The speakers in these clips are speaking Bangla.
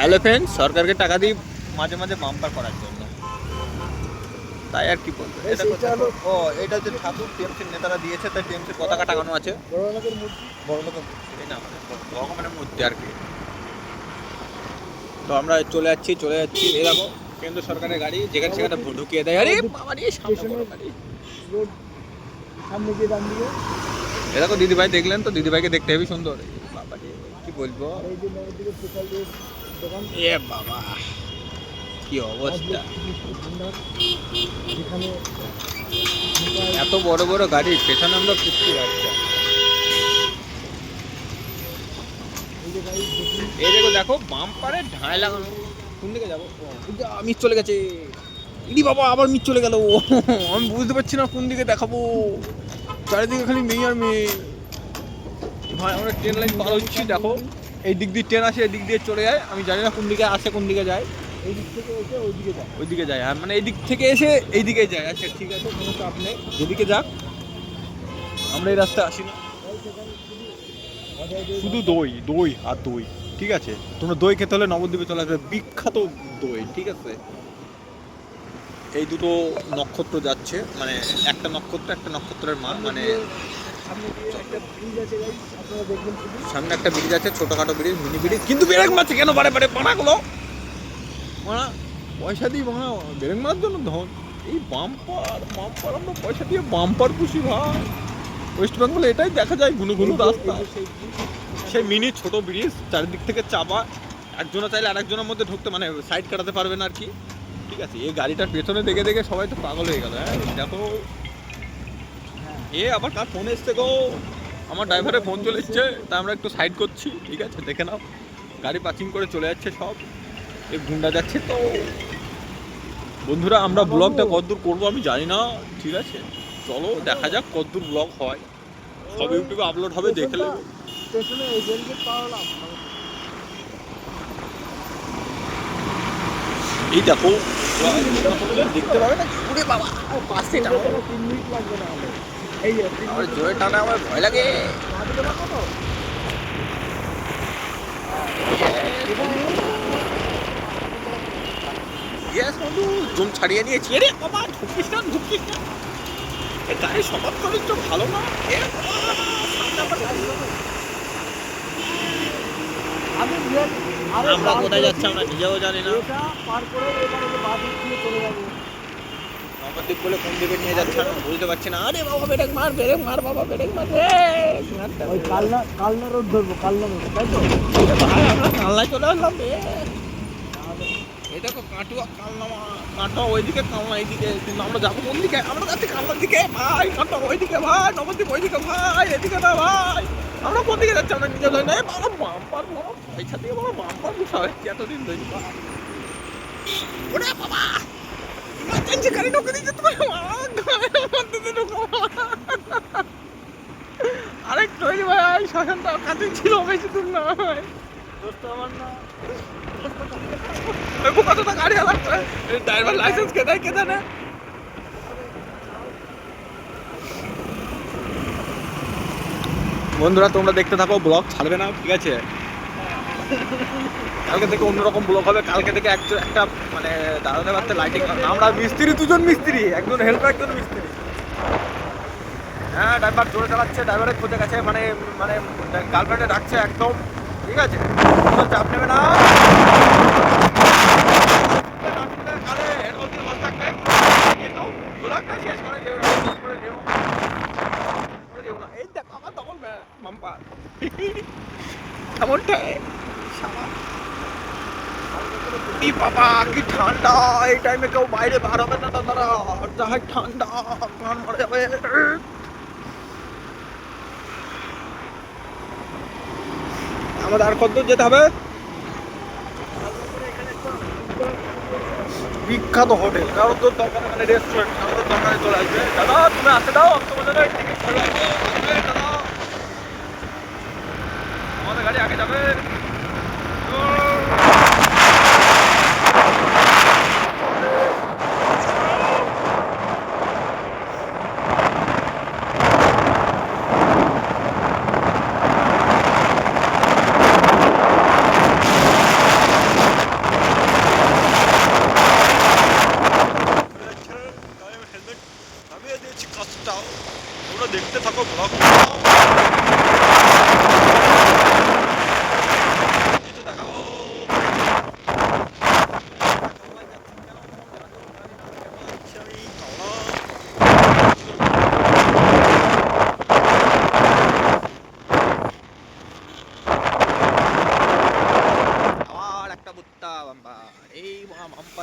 হ্যালো ফ্রেন্ডস, সরকারকে টাকা দিই মাঝে মাঝে বাম্পার করার জন্য, তাই আর কি বলবো। এটা ও এটা হচ্ছে ঠাকুর, টিএমসির নেতারা দিয়েছে, তাই টিএমসির পতাকা টাঙানো আছে। বড়লোকের মূর্তি, বড়লোকের মূর্তি এই না, মানে ভগবানের মূর্তি আর কি। তো আমরা চলে যাচ্ছি এই দেখো কেন্দ্র সরকারের গাড়ি, যেখানে সেখানে ঢুকিয়ে দেয়। আরে বাবা রে, সামনে বড় গাড়ি, সামনে গিয়ে ডান দিকে এ দেখো দিদিভাই, দেখলেন তো? দিদিভাইকে দেখতে হেবি সুন্দর। বাবা রে, কি বলবো। এই যে নবদ্বীপে স্পেশাল দোকান, এ বাবা কি অবস্থা। যেখানে এত বড় বড় গাড়ি, পেছনে আমরা কুস্তি বাচ্চা। এই দেখো দেখো বাম্পারে ঢাই লাগানো। কোন দিকে যাবো? মিস চলে গেছে। ইদি বাবা, আবার মিস চলে গেল। আমি বুঝতে পারছি না কোন দিকে দেখাবো, চারিদিকে খালি মেয়ে আর মেয়ে। ভাই আমরা ট্রেন লাইন পার হচ্ছি, দেখো এই দিক দিয়ে ট্রেন আসে, এই দিক দিয়ে চলে যায়। আমি জানি না কোন দিকে আসে কোন দিকে যায়। এই দিক থেকে এসে ওইদিকে যায়, ওইদিকে যায়, হ্যাঁ, মানে এই দিক থেকে এসে এই দিকে যায়। আচ্ছা ঠিক আছে, কোনো চাপ নেই, যেদিকে যাক, আমরা এই রাস্তায় আসি না। শুধু দই দই আর দই, ঠিক আছে? তোমরা দই খেতে হলে নবদ্বীপে চলে আসবে, বিখ্যাত দই, ঠিক আছে? এই দুটো নক্ষত্র যাচ্ছে, মানে একটা নক্ষত্র একটা নক্ষত্রের মা, মানে সামনে দিয়ে একটা ব্রিজ আছে গাইস, আপনারা দেখবেন শুধু। সামনে একটা ব্রিজ আছে, ছোটখাটো ব্রিজ, মিনি ব্রিজ, কিন্তু ব্রেক মারছে কেন বারে বারে? বানাগুলো মানা পয়সা দিই বানা, ব্রেক মারার জন্য ধন। এই বাম্পার বাম্পার, আমরা পয়সা দিয়ে বাম্পার খুশি ভাই। ওয়েস্ট বেঙ্গলে এটাই দেখা যায়, ঘুনো ঘুনো রাস্তা, সেই মিনি ছোট ব্রিজ, চারিদিক থেকে চাপা। একজনে চাইলে আরেকজনের মধ্যে ঢুকতে, মানে সাইড কাটাতে পারবে না আর কি, ঠিক আছে? এই গাড়িটার পেছনে দেখে দেখে সবাই তো পাগল হয়ে গেল। হ্যাঁ দেখো, এ আবার কার ফোন এসছে গো? আমার ড্রাইভারের ফোন চলে এসছে, তা আমরা একটু সাইড করছি, ঠিক আছে? দেখে নাও, গাড়ি পার্কিং করে চলে যাচ্ছে সব, এই গুন্ডা যাচ্ছে। তো বন্ধুরা, আমরা ব্লগটা কতদূর করবো আমি জানি না, ঠিক আছে? চলো দেখা যাক কতদূর ব্লগ হয়, সব ইউটিউবে আপলোড হবে, দেখে নেবে। স্টেশনে এই রেলগেট পাওয়া হলাম, এই দেখো দেখতে পাবে না, ঘুরে বাবা পাশে টানো, 3 মিনিট লাগবে না হলে। এই আমার জোরে টানা, আমার ভয় লাগে। ইয়েস বন্ধু, জুম ছাড়িয়ে নিয়েছি। রে বাবা, ঢুকিস না ঢুকিস না, এ গাড়ির স্বভাব চরিত্র ভালো না। এ বাবা, সামনে আবার গাড়ি। আমরা কোথায় যাচ্ছি আমরা নিজেও জানি না। এটা পার করে এবারে যে বাস দিয়ে চলে যাবো। নবদ্বীপ বলে কোন দিকে নিয়ে যাচ্ছে আমি বুঝতে পারছি না। আরে বাবা, ব্রেক মার বাবা, ব্রেক মার রে। ওই কালনা রোড ধরবো, কালনা রোড, তাই তো? ভাই আমরা কালনায় চলে আসলাম রে। এই দেখো কাটুয়া, কাটোয়া ওইদিকে, কালনা এইদিকে, কিন্তু আমরা যাবো কোন দিকে? আমরা যাচ্ছি কালনার দিকে ভাই, কাটোয়া ওইদিকে ভাই, নবদ্বীপ ওইদিকে ভাই, এদিকে না ভাই। আমরা কোন দিকে যাচ্ছি আমরা নিজে জানি না। বাবা বাম্পার, বাবা পয়সা দিয়ে বাবা বাম্পার বসা হয়েছে এতদিন ধরে। ওরে বাবা, ইমার্জেন্সি গাড়ি ঢুকে দিচ্ছে তোমার, আরেক তৈরি ভাই, শ্মশানটা কাছে ছিল, বেশি দূর নয়। দোস্ত আমার না, কতটা গাড়ি লাগবে, ড্রাইভার লাইসেন্স কে দেয় না? বন্ধুরা তোমরা দেখতে থাকো, ব্লগ ছাড়বে না, ঠিক আছে? কালকে থেকে অন্যরকম ব্লগ হবে। কালকে থেকে একটা মানে দাঁড়াতে পারতে লাইটিং, আমরা মিস্ত্রি, দুজন মিস্ত্রি, একজন হেল্পার একজন মিস্ত্রি। হ্যাঁ, ড্রাইভার জোরে চালাচ্ছে, ড্রাইভারের খোঁজে গেছে, মানে মানে গার্লফ্রেন্ডে ডাকছে একদম, ঠিক আছে? কোনো চাপ নেবে না। এই দেখ আমার তখন মাম্পা এমনটাই বাবা, কি ঠান্ডা! এই টাইমে কেউ বাইরে বার হবে না দাদারা, যাই ঠান্ডা, প্রাণ মরে যাবে। আমাদের আর কত যেতে হবে? বিখ্যাত হোটেল, কারোর তোর দরকার, মানে রেস্টুরেন্ট, কারোর দরকারে চলে আসবে। দাদা তুমি আসতে দাও, আমি তোমাদের টিকিট চলে আসবে। দাদা আমাদের গাড়ি আগে যাবে।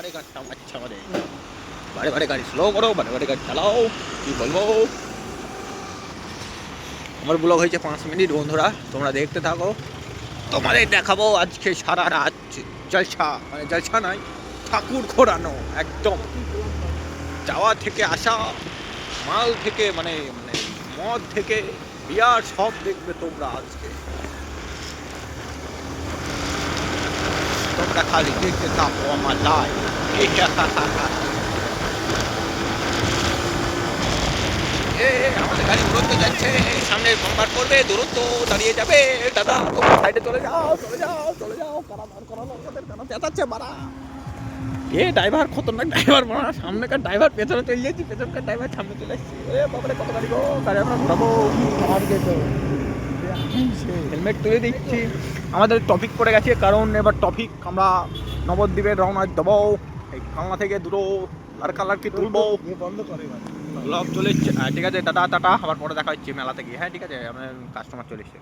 বারে গাড়ি চালাচ্ছে আমাদের, বারে বারে গাড়ি স্লো করো, বারে বারে গাড়ি চালাও, কি বলবো। আমার ব্লগ হয়েছে 5 মিনিট বন্ধুরা, তোমরা দেখতে থাকো, তোমাদের দেখাবো আজকে সারা রাত জলসা, মানে জলসা নয়, ঠাকুর ঘোরানো একদম, যাওয়া থেকে আসা, মাল থেকে মানে মানে মদ থেকে বিয়ার সব দেখবে তোমরা আজকে, তোমরা খালি দেখতে থাকো আমার লাইভ। আমাদের গাড়ি দূরত্ব যাচ্ছে, সামনে বাম্পার করবে, দূরত্ব দাঁড়িয়ে যাবে, দাদা তোমরা সাইডে চলে যাও, চলে যাও, চলে যাও, কারা চেঁচাচ্ছে মারা। এ ড্রাইভার খতরনাক ড্রাইভার মারা, সামনেকার ড্রাইভার পেছনে চলে যাচ্ছি, পেছনকার ড্রাইভার সামনে চলে আসছে, এ বাবারে কত গাড়ি গো, গাড়ি আমরা ঘুরাবো। হেলমেট তুলে দিচ্ছি, আমাদের টপিক পড়ে গেছে, কারণ এবার টপিক আমরা নবদ্বীপের রওনা দেবো, এই কালনা থেকে দুটো আর কালারকে তুলবো, বন্ধ করে এবার। ব্লগ চলে এসছে। ঠিক আছে, টাটা টাটা, আবার পরে দেখা হচ্ছে মেলা থেকে। হ্যাঁ ঠিক আছে, আপনার কাস্টমার চলে এসছে।